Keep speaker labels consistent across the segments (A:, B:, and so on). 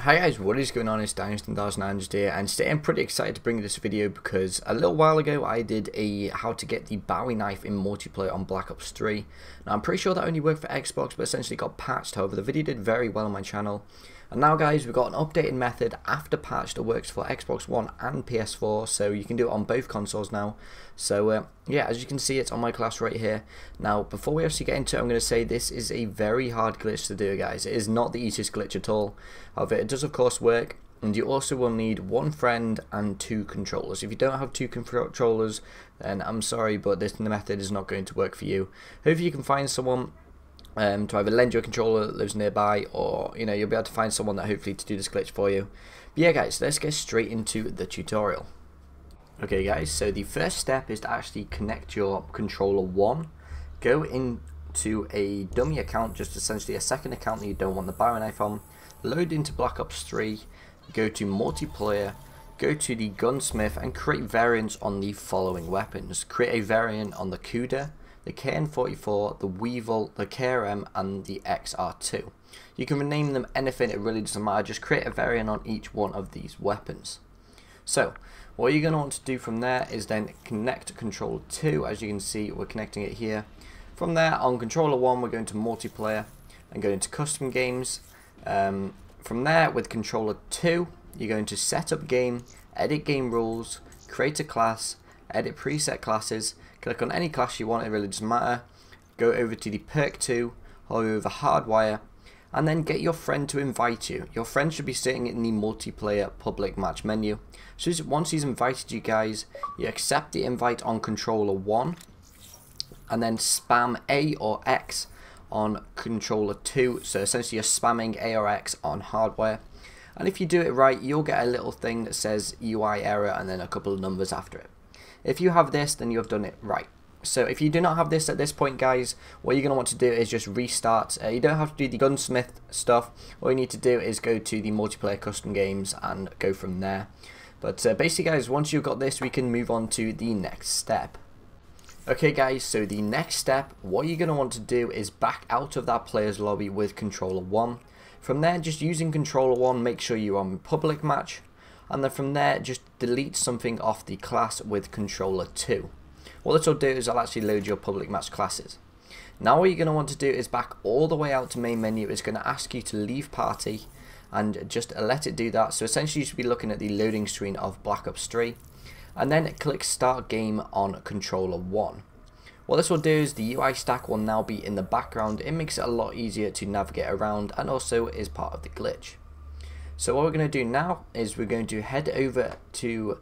A: Hi guys, what is going on? It's Dynasty here, and today I'm pretty excited to bring this video because a little while ago I did a how to get the Bowie Knife in multiplayer on Black Ops 3. Now I'm pretty sure that only worked for Xbox but essentially got patched. However, the video did very well on my channel. And now guys, we've got an updated method after patch that works for Xbox One and PS4, so you can do it on both consoles now. So yeah, as you can see, it's on my class right here. Now before we actually get into it, I'm going to say this is a very hard glitch to do, guys. It is not the easiest glitch at all. However, it does of course work, and you also will need one friend and two controllers. If you don't have two controllers, then I'm sorry, but this method is not going to work for you. Hopefully you can find someone to either lend you a controller that lives nearby, or you'll be able to find someone that hopefully to do this glitch for you. But yeah guys, let's get straight into the tutorial. Okay guys, so the first step is to actually connect your controller 1, go into a dummy account, just essentially a second account that you don't want the Bowie Knife on, load into Black Ops 3, go to multiplayer, go to the gunsmith and create variants on the following weapons. Create a variant on the Kuda, the KN44, the Weevil, the KRM and the XR2. You can rename them anything, it really doesn't matter, just create a variant on each one of these weapons. So what you're going to want to do from there is then connect controller 2, as you can see we're connecting it here. From there on controller 1 we're going to multiplayer and go into custom games. From there with controller 2 you're going to set up game, edit game rules, create a class, edit preset classes, click on any class you want, it really doesn't matter, go over to the Perk 2, hover over Hardwire, and then get your friend to invite you. Your friend should be sitting in the multiplayer public match menu. So once he's invited you guys, you accept the invite on controller 1 and then spam A or X on controller 2. So essentially you're spamming A or X on Hardwire. And if you do it right, you'll get a little thing that says UI error and then a couple of numbers after it. If you have this, then you have done it right. So if you do not have this at this point guys, what you're going to want to do is just restart. You don't have to do the gunsmith stuff. All you need to do is go to the multiplayer custom games and go from there. But basically guys, once you've got this, we can move on to the next step. Okay guys, so the next step, what you're going to want to do is back out of that player's lobby with controller 1. From there, just using controller 1, make sure you're on public match. And then from there, just delete something off the class with controller 2. What this will do is I'll actually load your public match classes. Now what you're going to want to do is back all the way out to main menu. It's going to ask you to leave party and just let it do that. So essentially you should be looking at the loading screen of Black Ops 3 and then click start game on controller 1. What this will do is the UI stack will now be in the background. It makes it a lot easier to navigate around and also is part of the glitch. So what we're going to do now is we're going to head over to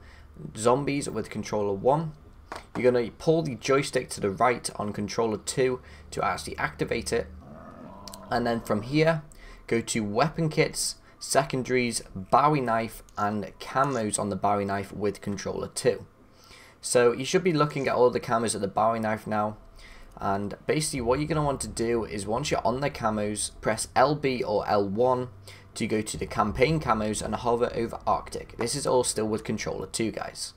A: zombies with controller 1. You're going to pull the joystick to the right on controller 2 to actually activate it. And then from here, go to weapon kits, secondaries, Bowie Knife and camos on the Bowie Knife with controller 2. So you should be looking at all the camos at the Bowie Knife now. And basically what you're going to want to do is once you're on the camos, press LB or L1 to go to the campaign camos and hover over Arctic. This is all still with controller 2 guys.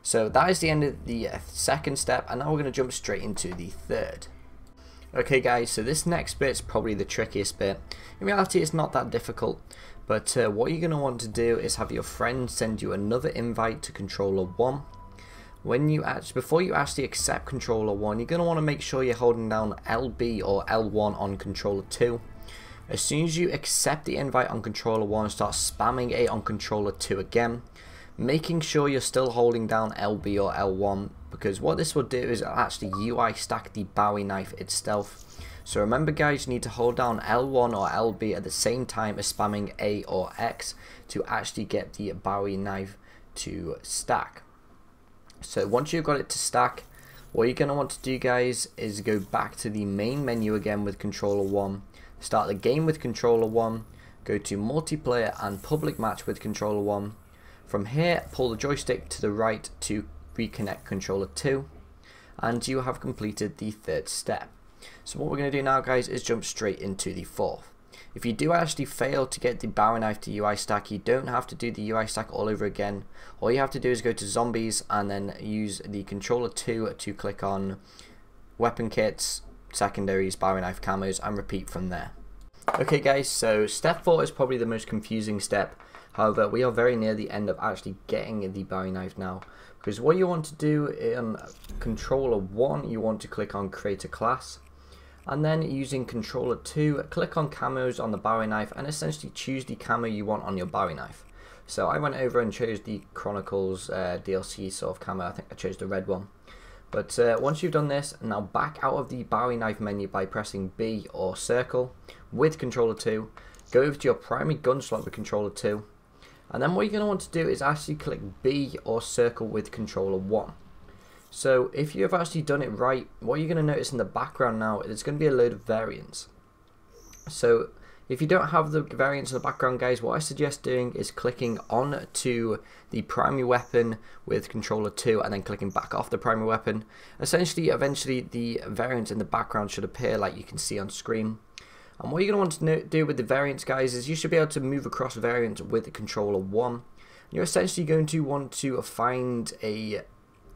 A: So that is the end of the second step, and now we're going to jump straight into the third. Okay guys, so this next bit is probably the trickiest bit. In reality it's not that difficult, but what you're going to want to do is have your friend send you another invite to controller 1. Before you actually accept controller 1, you're going to want to make sure you're holding down LB or L1 on controller 2. As soon as you accept the invite on controller 1, start spamming A on controller 2 again, making sure you're still holding down LB or L1, because what this will do is it'll actually UI stack the Bowie Knife itself. So remember guys, you need to hold down L1 or LB at the same time as spamming A or X to actually get the Bowie Knife to stack. So once you've got it to stack, what you're going to want to do guys is go back to the main menu again with controller 1, start the game with controller 1, go to multiplayer and public match with controller 1. From here, pull the joystick to the right to reconnect controller 2, and you have completed the third step. So what we're going to do now guys is jump straight into the fourth. If you do actually fail to get the Bowie Knife to UI stack, you don't have to do the UI stack all over again. All you have to do is go to zombies and then use the controller 2 to click on weapon kits, secondaries, Bowie Knife, camos and repeat from there. Okay guys, so step 4 is probably the most confusing step. However, we are very near the end of actually getting the Bowie knife now. Because what you want to do in controller 1, you want to click on create a class. And then using controller 2, click on camos on the Bowie knife and essentially choose the camo you want on your Bowie knife. So I went over and chose the Chronicles DLC sort of camo. I think I chose the red one. But once you've done this, now back out of the Bowie knife menu by pressing B or circle with controller 2. Go over to your primary gun slot with controller 2. And then what you're going to want to do is actually click B or circle with controller 1. So if you have actually done it right, what you're going to notice in the background now is going to be a load of variants. So if you don't have the variants in the background, guys, what I suggest doing is clicking on to the primary weapon with controller 2 and then clicking back off the primary weapon. Essentially, eventually the variants in the background should appear like you can see on screen. And what you're going to want to do with the variants, guys, is you should be able to move across variants with controller 1. You're essentially going to want to find a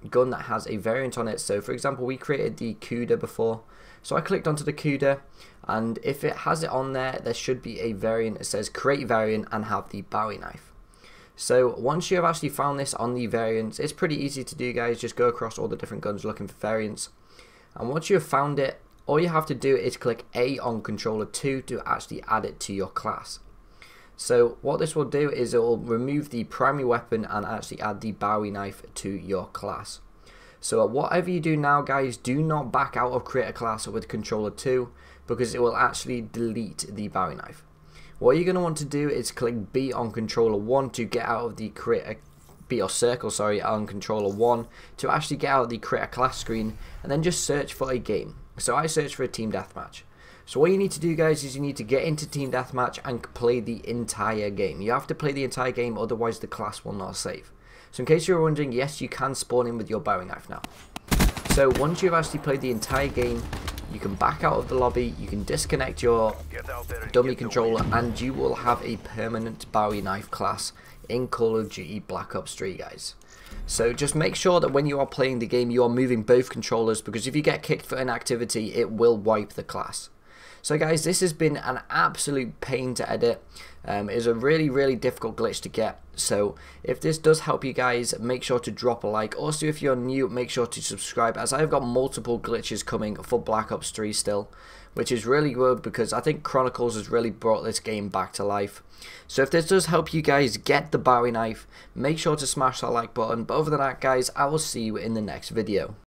A: gun that has a variant on it. So for example, we created the Kuda before, so I clicked onto the Kuda, and if it has it on there, there should be a variant that says create variant and have the Bowie knife. So once you have actually found this on the variants, it's pretty easy to do, guys. Just go across all the different guns looking for variants, and once you have found it, all you have to do is click A on controller 2 to actually add it to your class. So what this will do is it will remove the primary weapon and actually add the Bowie knife to your class. So whatever you do now, guys, do not back out of create a class with controller 2 because it will actually delete the Bowie knife. What you're going to want to do is click B on controller 1 to get out of the B or circle, sorry, on controller 1 to actually get out of the create a class screen, and then just search for a game. So I searched for a team deathmatch. So what you need to do, guys, is you need to get into Team Deathmatch and play the entire game. You have to play the entire game, otherwise the class will not save. So in case you're wondering, yes, you can spawn in with your Bowie knife now. So once you've actually played the entire game, you can back out of the lobby, you can disconnect your dummy controller, and you will have a permanent Bowie knife class in Call of Duty Black Ops 3, guys. So just make sure that when you are playing the game, you are moving both controllers, because if you get kicked for inactivity, it will wipe the class. So guys, this has been an absolute pain to edit. It is a really difficult glitch to get. So if this does help you guys, make sure to drop a like. Also, if you're new, make sure to subscribe, as I've got multiple glitches coming for Black Ops 3 still, which is really good because I think Chronicles has really brought this game back to life. So if this does help you guys get the Bowie knife, make sure to smash that like button. But other than that, guys, I will see you in the next video.